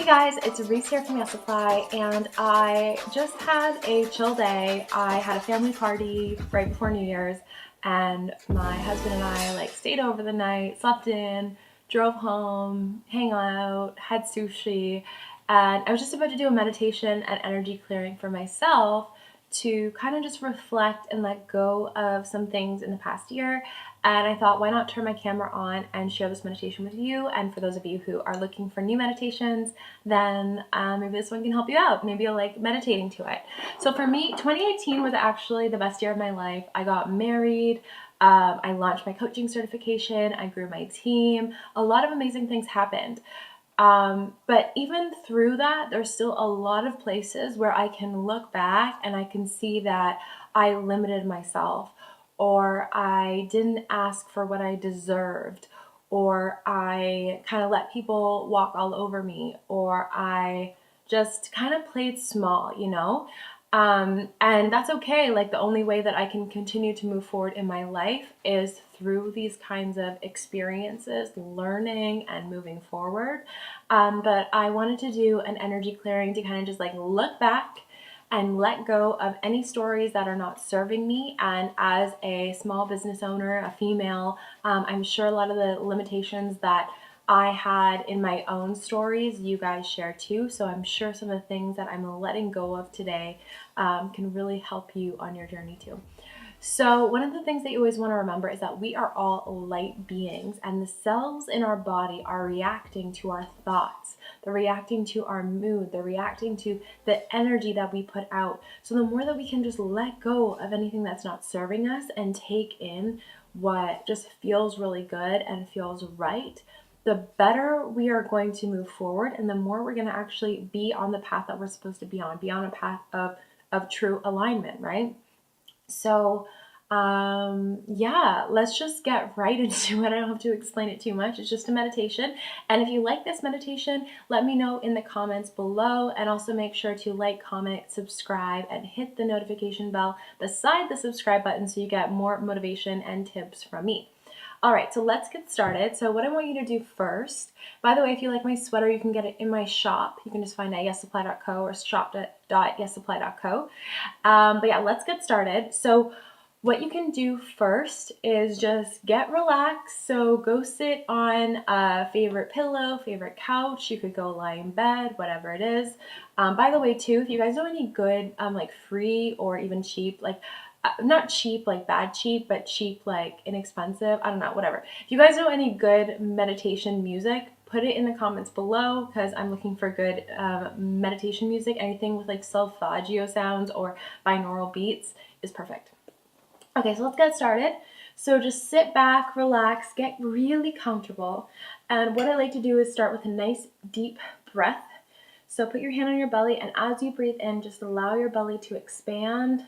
Hey guys, it's Reese here from Supply, and I just had a chill day. I had a family party right before New Year's, and my husband and I stayed over the night, slept in, drove home, hang out, had sushi, and I was just about to do a meditation and energy clearing for myself to kind of just reflect and let go of some things in the past year. And I thought, why not turn my camera on and share this meditation with you? And for those of you who are looking for new meditations, then maybe this one can help you out. Maybe you'll like meditating to it. So for me, 2018 was actually the best year of my life. I got married. I launched my coaching certification. I grew my team. A lot of amazing things happened. But even through that, there's still a lot of places where I can look back and I can see that I limited myself, or I didn't ask for what I deserved, or I kind of let people walk all over me, or I just kind of played small, and that's okay. Like, the only way that I can continue to move forward in my life is through these kinds of experiences, learning and moving forward. But I wanted to do an energy clearing to kind of just look back and let go of any stories that are not serving me. And as a small business owner, a female, I'm sure a lot of the limitations that I had in my own stories, you guys share too. So I'm sure some of the things that I'm letting go of today can really help you on your journey too. So one of the things that you always want to remember is that we are all light beings, and the cells in our body are reacting to our thoughts. They're reacting to our mood. They're reacting to the energy that we put out. So the more that we can just let go of anything that's not serving us and take in what just feels really good and feels right, the better we are going to move forward, and the more we're going to actually be on the path that we're supposed to be on a path of true alignment, right? So, yeah, let's just get right into it. I don't have to explain it too much. It's just a meditation. And if you like this meditation, let me know in the comments below. And also make sure to like, comment, subscribe, and hit the notification bell beside the subscribe button so you get more motivation and tips from me. All right, so let's get started. So what I want you to do first, by the way, if you like my sweater, you can get it in my shop. You can just find it at yessupply.co or shop.yessupply.co. But yeah, let's get started. So what you can do first is just get relaxed. So go sit on a favorite pillow, favorite couch. You could go lie in bed, whatever it is. By the way, too, if you guys know any good, free or even cheap, not cheap like bad cheap, but cheap like inexpensive, I don't know, whatever. If you guys know any good meditation music, put it in the comments below, because I'm looking for good meditation music. Anything with solfeggio sounds or binaural beats is perfect. Okay, so let's get started. So just sit back, relax, get really comfortable. And what I like to do is start with a nice deep breath. So put your hand on your belly, and as you breathe in, just allow your belly to expand.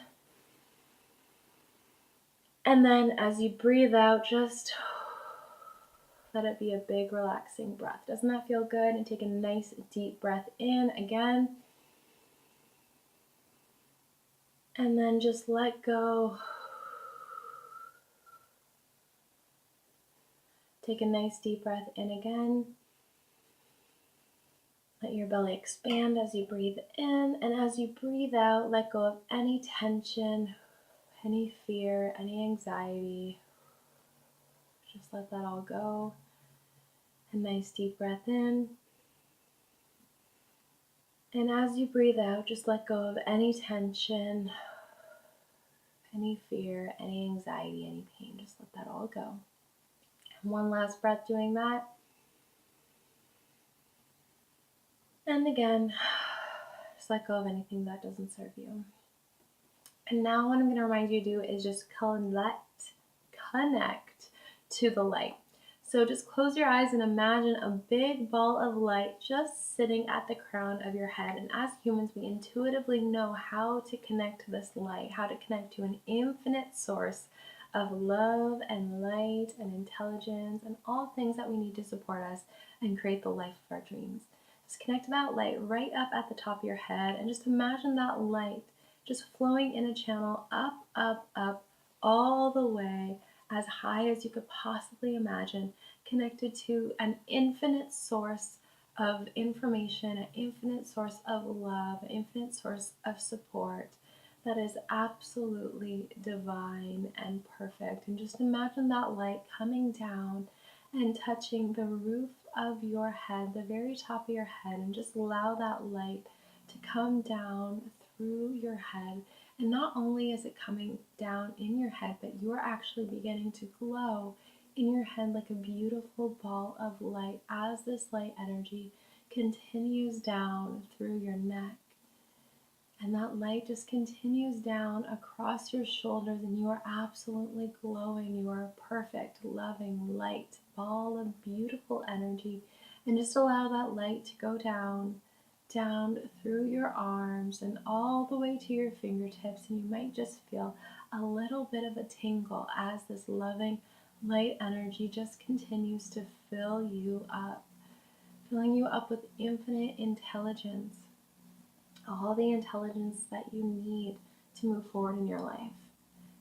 And then as you breathe out, just let it be a big relaxing breath. Doesn't that feel good? And take a nice deep breath in again. And then just let go. Take a nice deep breath in again. Let your belly expand as you breathe in. And as you breathe out, let go of any tension, any fear, any anxiety. Just let that all go. A nice deep breath in. And as you breathe out, just let go of any tension, any fear, any anxiety, any pain. Just let that all go. And one last breath doing that. And again, just let go of anything that doesn't serve you. And now what I'm going to remind you to do is just connect to the light. So just close your eyes and imagine a big ball of light just sitting at the crown of your head. And as humans, we intuitively know how to connect to this light, how to connect to an infinite source of love and light and intelligence and all things that we need to support us and create the life of our dreams. Just connect to that light right up at the top of your head, and just imagine that light just flowing in a channel up, up, up, all the way as high as you could possibly imagine, connected to an infinite source of information, an infinite source of love, an infinite source of support that is absolutely divine and perfect. And just imagine that light coming down and touching the roof of your head, the very top of your head, and just allow that light to come down through your head. And not only is it coming down in your head, but you are actually beginning to glow in your head like a beautiful ball of light as this light energy continues down through your neck. And that light just continues down across your shoulders, and you are absolutely glowing. You are a perfect, loving, light ball of beautiful energy. And just allow that light to go down through your arms and all the way to your fingertips. And you might just feel a little bit of a tingle as this loving light energy just continues to fill you up, filling you up with infinite intelligence, all the intelligence that you need to move forward in your life,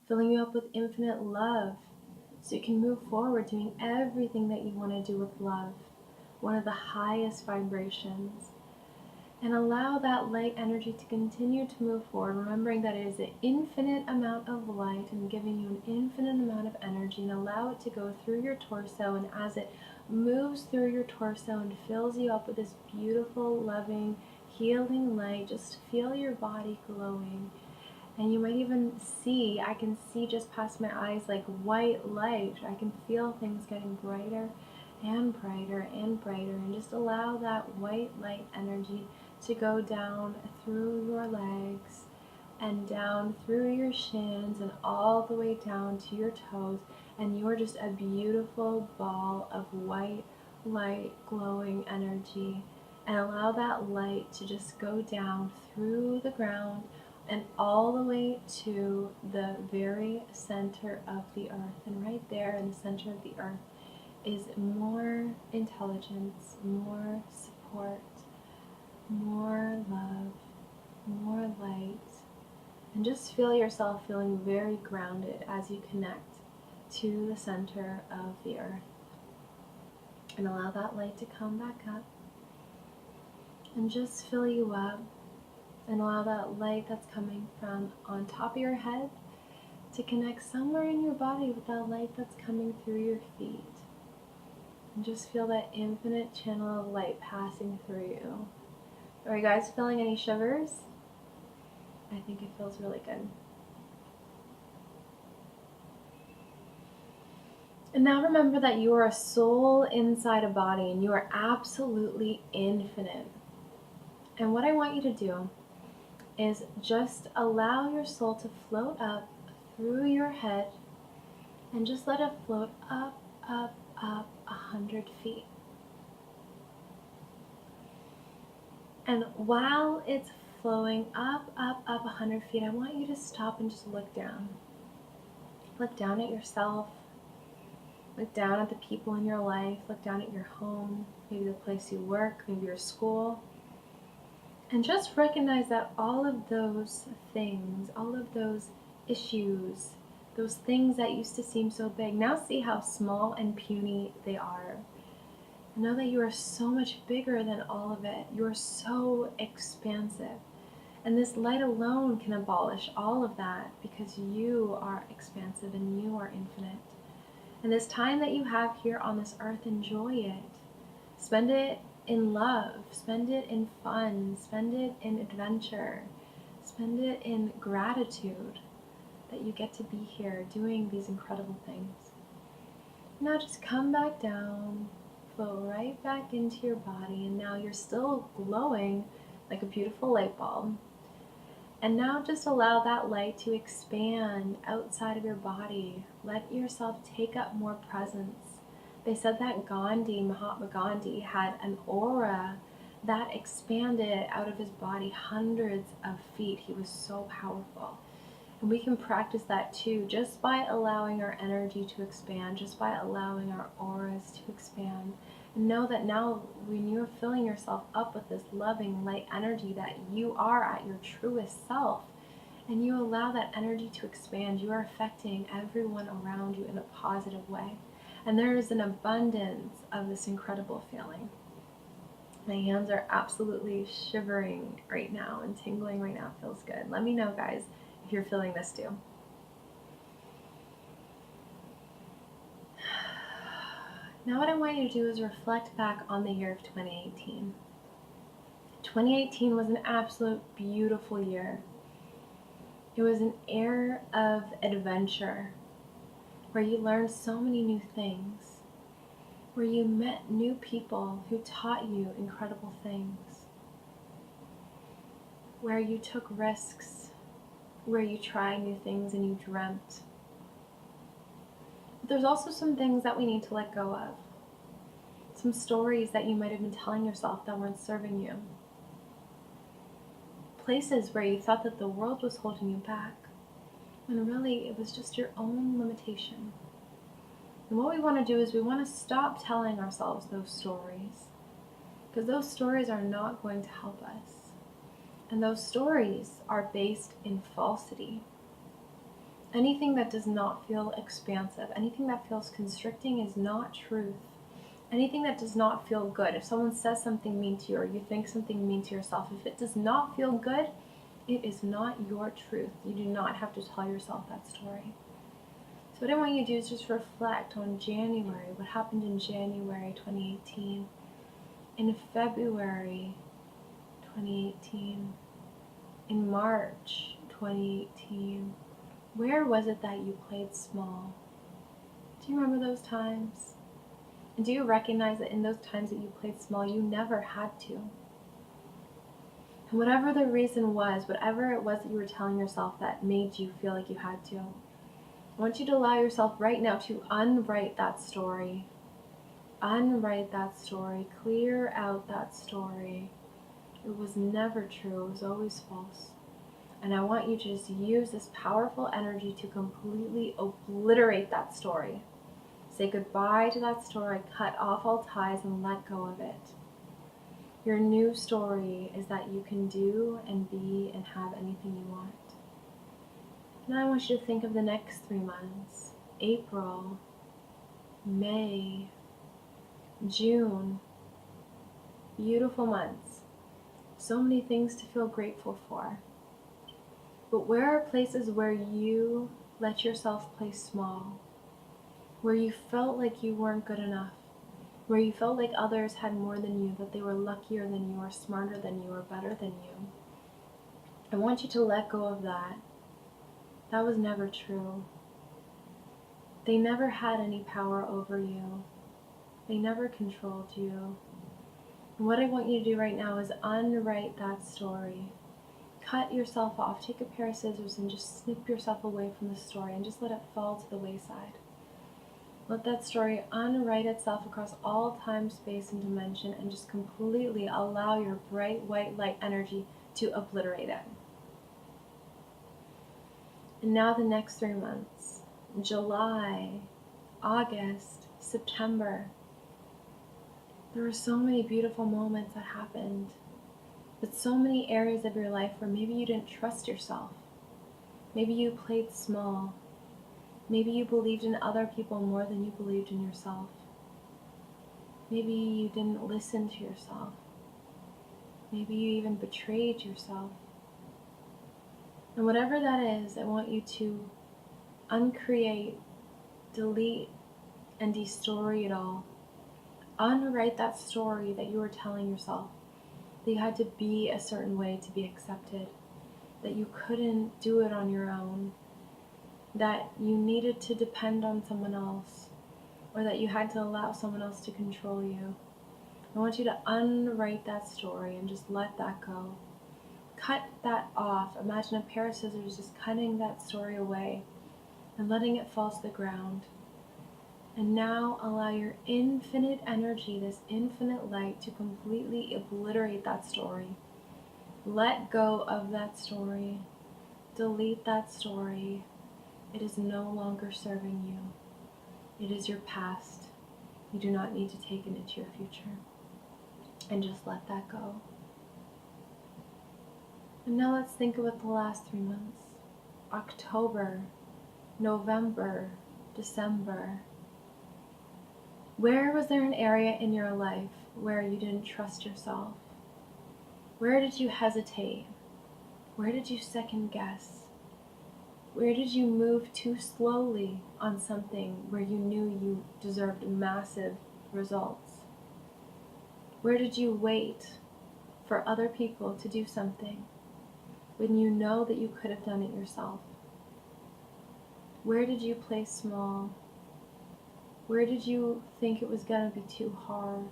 filling you up with infinite love so you can move forward doing everything that you want to do with love, one of the highest vibrations. And allow that light energy to continue to move forward, remembering that it is an infinite amount of light and giving you an infinite amount of energy, and allow it to go through your torso. And as it moves through your torso and fills you up with this beautiful, loving, healing light, just feel your body glowing. And you might even see, I can see just past my eyes like white light. I can feel things getting brighter and brighter and brighter. And just allow that white light energy to go down through your legs and down through your shins and all the way down to your toes. And you're just a beautiful ball of white light glowing energy. And allow that light to just go down through the ground and all the way to the very center of the earth. And right there in the center of the earth is more intelligence, more support, more love, more light. And just feel yourself feeling very grounded as you connect to the center of the earth. And allow that light to come back up and just fill you up. And allow that light that's coming from on top of your head to connect somewhere in your body with that light that's coming through your feet. And just feel that infinite channel of light passing through you. Are you guys feeling any shivers? I think it feels really good. And now remember that you are a soul inside a body, and you are absolutely infinite. And what I want you to do is just allow your soul to float up through your head and just let it float up, up, up 100 feet. And while it's flowing up, up, up 100 feet, I want you to stop and just look down. Look down at yourself. Look down at the people in your life. Look down at your home, maybe the place you work, maybe your school. And just recognize that all of those things, all of those issues, those things that used to seem so big, now see how small and puny they are. Know that you are so much bigger than all of it. You are so expansive. And this light alone can abolish all of that, because you are expansive and you are infinite. And this time that you have here on this earth, enjoy it. Spend it in love. Spend it in fun. Spend it in adventure. Spend it in gratitude that you get to be here doing these incredible things. Now just come back down. Flow right back into your body, and now you're still glowing like a beautiful light bulb. And now just allow that light to expand outside of your body. Let yourself take up more presence. They said that Mahatma Gandhi, had an aura that expanded out of his body hundreds of feet. He was so powerful. And we can practice that too, just by allowing our energy to expand, just by allowing our auras to expand. And know that now when you're filling yourself up with this loving light energy, that you are at your truest self, and you allow that energy to expand, you are affecting everyone around you in a positive way. And there is an abundance of this incredible feeling. My hands are absolutely shivering right now and tingling right now. It feels good. Let me know, guys, if you're feeling this too. Now what I want you to do is reflect back on the year of 2018. 2018 was an absolute beautiful year. It was an era of adventure where you learned so many new things, where you met new people who taught you incredible things, where you took risks, where you tried new things and you dreamt. But there's also some things that we need to let go of. Some stories that you might have been telling yourself that weren't serving you. Places where you thought that the world was holding you back, when really it was just your own limitation. And what we want to do is we want to stop telling ourselves those stories, because those stories are not going to help us. And those stories are based in falsity. Anything that does not feel expansive, anything that feels constricting is not truth. Anything that does not feel good, if someone says something mean to you or you think something mean to yourself, if it does not feel good, it is not your truth. You do not have to tell yourself that story. So what I want you to do is just reflect on January, what happened in January 2018, in February 2018, in March 2018. Where was it that you played small? Do you remember those times? And do you recognize that in those times that you played small, you never had to? And whatever the reason was, whatever it was that you were telling yourself that made you feel like you had to, I want you to allow yourself right now to unwrite that story. Unwrite that story. Clear out that story. It was never true. It was always false. And I want you to just use this powerful energy to completely obliterate that story. Say goodbye to that story, cut off all ties, and let go of it. Your new story is that you can do and be and have anything you want. Now I want you to think of the next 3 months. April, May, June. Beautiful months. So many things to feel grateful for. But where are places where you let yourself play small? Where you felt like you weren't good enough? Where you felt like others had more than you, that they were luckier than you, or smarter than you, or better than you? I want you to let go of that. That was never true. They never had any power over you. They never controlled you. And what I want you to do right now is unwrite that story. Cut yourself off. Take a pair of scissors and just snip yourself away from the story and just let it fall to the wayside. Let that story unwrite itself across all time, space, and dimension, and just completely allow your bright white light energy to obliterate it. And now the next 3 months, July, August, September. There were so many beautiful moments that happened, but so many areas of your life where maybe you didn't trust yourself. Maybe you played small. Maybe you believed in other people more than you believed in yourself. Maybe you didn't listen to yourself. Maybe you even betrayed yourself. And whatever that is, I want you to uncreate, delete, and destory it all. Unwrite that story that you were telling yourself, that you had to be a certain way to be accepted, that you couldn't do it on your own, that you needed to depend on someone else, or that you had to allow someone else to control you. I want you to unwrite that story and just let that go. Cut that off. Imagine a pair of scissors just cutting that story away and letting it fall to the ground. And now allow your infinite energy, this infinite light, to completely obliterate that story. Let go of that story. Delete that story. It is no longer serving you. It is your past. You do not need to take it into your future. And just let that go. And now let's think about the last 3 months. October, November, December. Where was there an area in your life where you didn't trust yourself? Where did you hesitate? Where did you second guess? Where did you move too slowly on something where you knew you deserved massive results? Where did you wait for other people to do something when you know that you could have done it yourself? Where did you play small? Where did you think it was going to be too hard?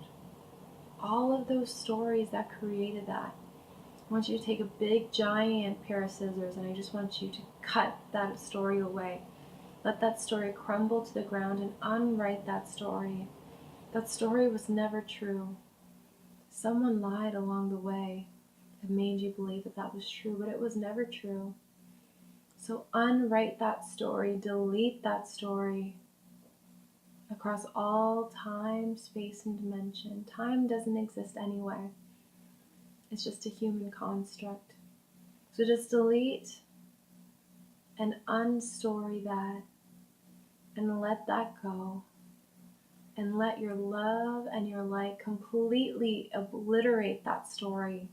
All of those stories that created that. I want you to take a big giant pair of scissors and I just want you to cut that story away. Let that story crumble to the ground and unwrite that story. That story was never true. Someone lied along the way and made you believe that that was true, but it was never true. So unwrite that story, delete that story across all time, space, and dimension. Time doesn't exist anyway. It's just a human construct. So just delete and unstory that and let that go. And let your love and your light completely obliterate that story.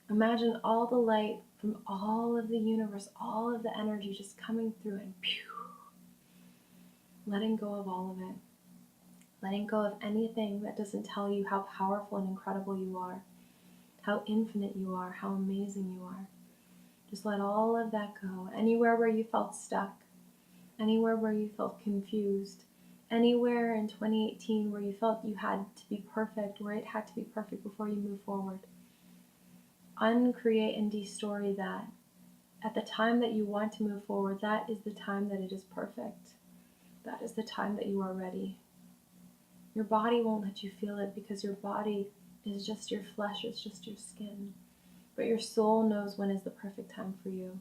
Imagine all the light from all of the universe, all of the energy just coming through and pew, letting go of all of it. Letting go of anything that doesn't tell you how powerful and incredible you are, how infinite you are, how amazing you are. Just let all of that go. Anywhere where you felt stuck, anywhere where you felt confused, anywhere in 2018 where you felt you had to be perfect, where it had to be perfect before you move forward. Uncreate and destory that. At the time that you want to move forward, that is the time that it is perfect. That is the time that you are ready. Your body won't let you feel it because your body is just your flesh, it's just your skin. But your soul knows when is the perfect time for you.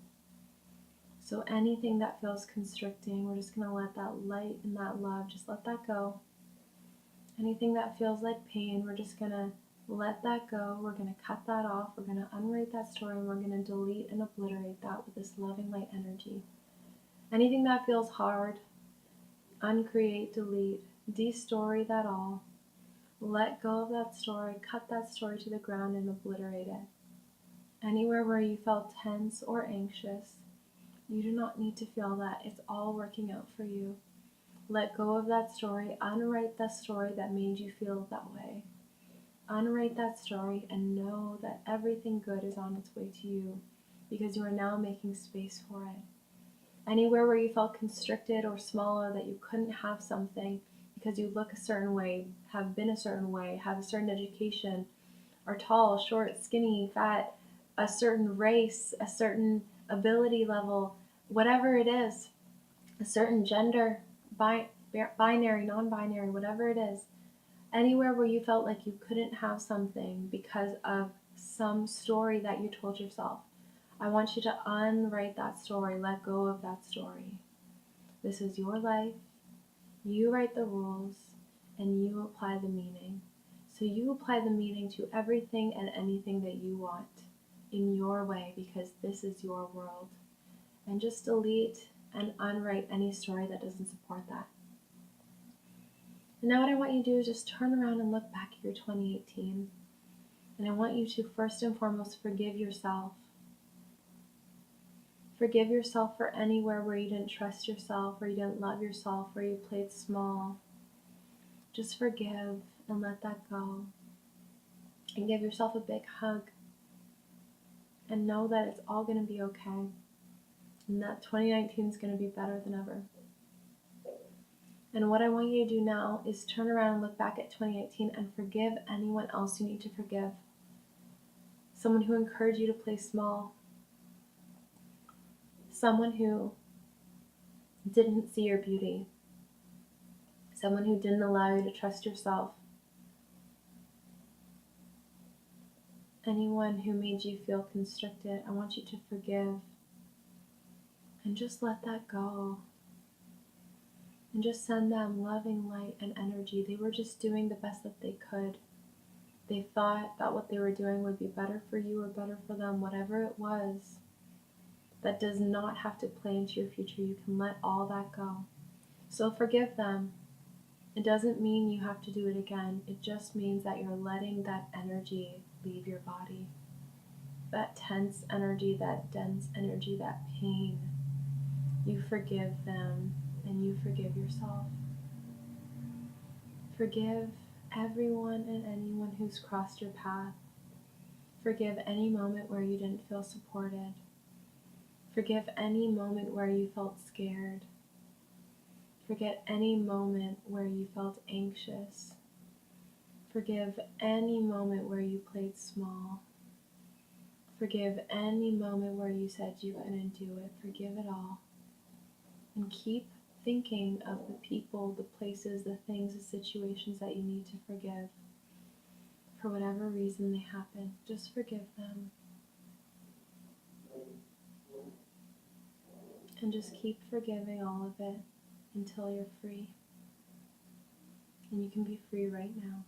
So anything that feels constricting, we're just going to let that light and that love, just let that go. Anything that feels like pain, we're just going to let that go. We're going to cut that off. We're going to unwrite that story and we're going to delete and obliterate that with this loving light energy. Anything that feels hard, uncreate, delete, destory that all. Let go of that story, cut that story to the ground and obliterate it. Anywhere where you felt tense or anxious, you do not need to feel that. It's all working out for you. Let go of that story. Unwrite that story that made you feel that way. Unwrite that story and know that everything good is on its way to you because you are now making space for it. Anywhere where you felt constricted or smaller, that you couldn't have something because you look a certain way, have been a certain way, have a certain education, are tall, short, skinny, fat, a certain race, a certain ability level, whatever it is, a certain gender, binary, non-binary, whatever it is, anywhere where you felt like you couldn't have something because of some story that you told yourself, I want you to unwrite that story, let go of that story. This is your life. You write the rules and you apply the meaning. So you apply the meaning to everything and anything that you want in your way because this is your world. And just delete and unwrite any story that doesn't support that. And now what I want you to do is just turn around and look back at your 2018. And I want you to first and foremost forgive yourself. Forgive yourself for anywhere where you didn't trust yourself, where you didn't love yourself, where you played small. Just forgive and let that go. And give yourself a big hug. And know that it's all going to be okay. And that 2019 is going to be better than ever. And what I want you to do now is turn around and look back at 2018 and forgive anyone else you need to forgive. Someone who encouraged you to play small. Someone who didn't see your beauty. Someone who didn't allow you to trust yourself. Anyone who made you feel constricted, I want you to forgive. And just let that go. And just send them loving light and energy. They were just doing the best that they could. They thought that what they were doing would be better for you or better for them, whatever it was. That does not have to play into your future. You can let all that go. So forgive them It doesn't mean you have to do it again. It just means that you're letting that energy leave your body. That tense energy, that dense energy, that pain. You forgive them and you forgive yourself. Forgive everyone and anyone who's crossed your path. Forgive any moment where you didn't feel supported. Forgive any moment where you felt scared. Forget any moment where you felt anxious. Forgive any moment where you played small. Forgive any moment where you said you couldn't do it. Forgive it all. And keep thinking of the people, the places, the things, the situations that you need to forgive. For whatever reason they happen, just forgive them. And just keep forgiving all of it until you're free. And you can be free right now.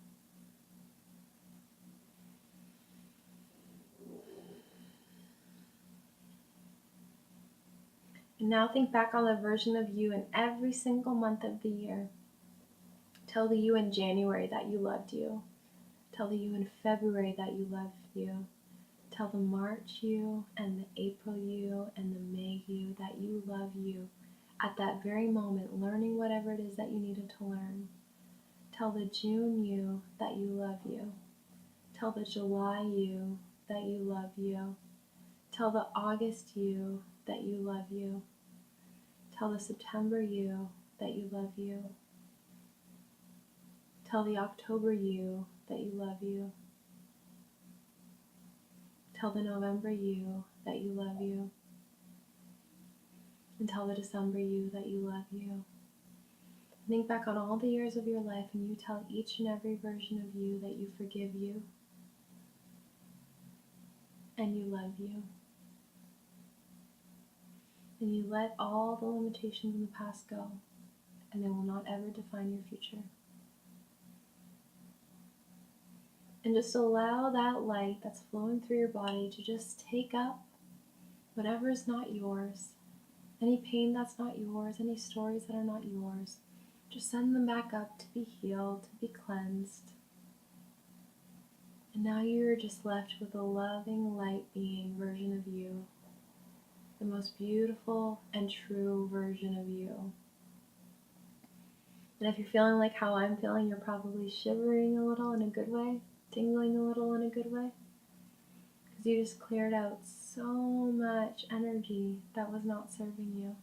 And now think back on the version of you in every single month of the year. Tell the you in January that you loved you. Tell the you in February that you loved you. Tell the March you and the April you and the May you that you love you at that very moment, learning whatever it is that you needed to learn. Tell the June you that you love you. Tell the July you that you love you. Tell the August you that you love you. Tell the September you that you love you. Tell the October you that you love you. Tell the November you that you love you. And tell the December you that you love you. Think back on all the years of your life and you tell each and every version of you that you forgive you and you love you. And you let all the limitations in the past go, and they will not ever define your future. And just allow that light that's flowing through your body to just take up whatever is not yours, any pain that's not yours, any stories that are not yours. Just send them back up to be healed, to be cleansed. And now you're just left with a loving, light being version of you. The most beautiful and true version of you. And if you're feeling like how I'm feeling, you're probably shivering a little in a good way, tingling a little in a good way. Because you just cleared out so much energy that was not serving you.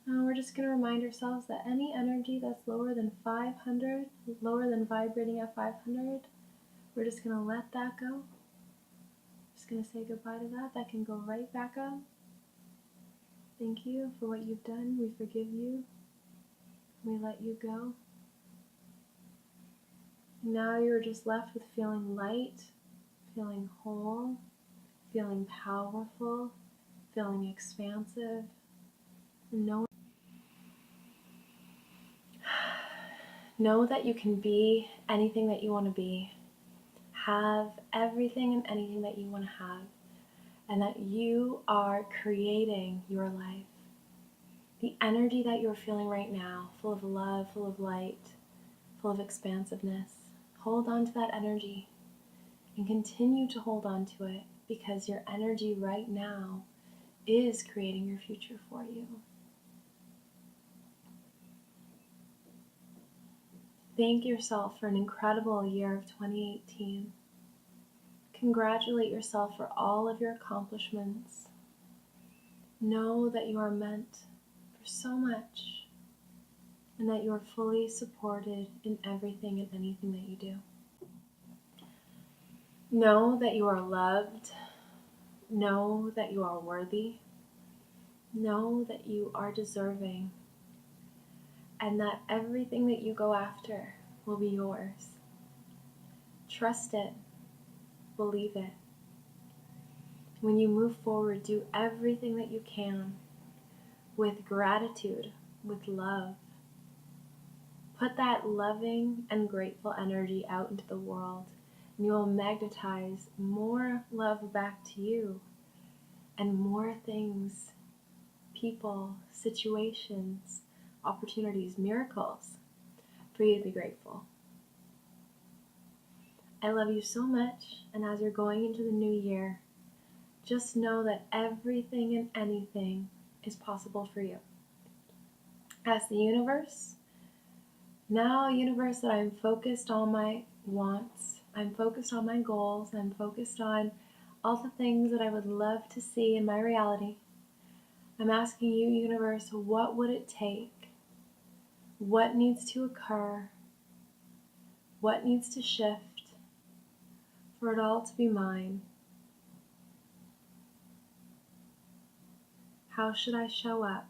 Now we're just going to remind ourselves that any energy that's lower than 500, lower than vibrating at 500, we're just going to let that go. Just going to say goodbye to that. That can go right back up. Thank you for what you've done. We forgive you. We let you go. Now you're just left with feeling light, feeling whole, feeling powerful, feeling expansive. Know that you can be anything that you want to be. Have everything and anything that you want to have. And that you are creating your life. The energy that you're feeling right now, full of love, full of light, full of expansiveness, hold on to that energy and continue to hold on to it, because your energy right now is creating your future for you. Thank yourself for an incredible year of 2018. Congratulate yourself for all of your accomplishments. Know that you are meant for so much, and that you are fully supported in everything and anything that you do. Know that you are loved. Know that you are worthy. Know that you are deserving, and that everything that you go after will be yours. Trust it. Believe it. When you move forward, do everything that you can with gratitude, with love. Put that loving and grateful energy out into the world, and you will magnetize more love back to you, and more things, people, situations, opportunities, miracles for you to be grateful. I love you so much, and as you're going into the new year, just know that everything and anything is possible for you. Ask the universe, now universe, that I'm focused on my wants, I'm focused on my goals, I'm focused on all the things that I would love to see in my reality. I'm asking you, universe, what would it take? What needs to occur? What needs to shift for it all to be mine? How should I show up?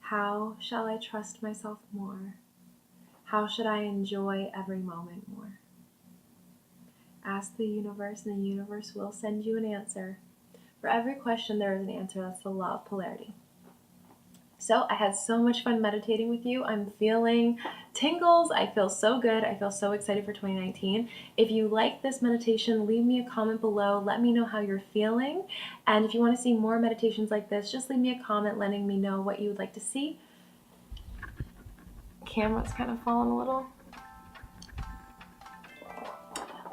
How shall I trust myself more? How should I enjoy every moment more? Ask the universe, and the universe will send you an answer. For every question, there is an answer. That's the law of polarity. So I had so much fun meditating with you. I'm feeling tingles. I feel so good. I feel so excited for 2019. If you like this meditation, leave me a comment below. Let me know how you're feeling. And if you want to see more meditations like this, just leave me a comment letting me know what you would like to see. Camera's kind of falling a little.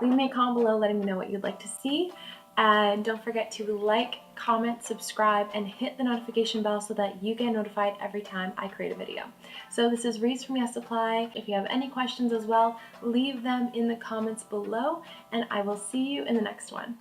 Leave me a comment below letting me know what you'd like to see. And don't forget to like, comment, subscribe, and hit the notification bell so that you get notified every time I create a video. So this is Reese from Yes Supply. If you have any questions as well, leave them in the comments below, and I will see you in the next one.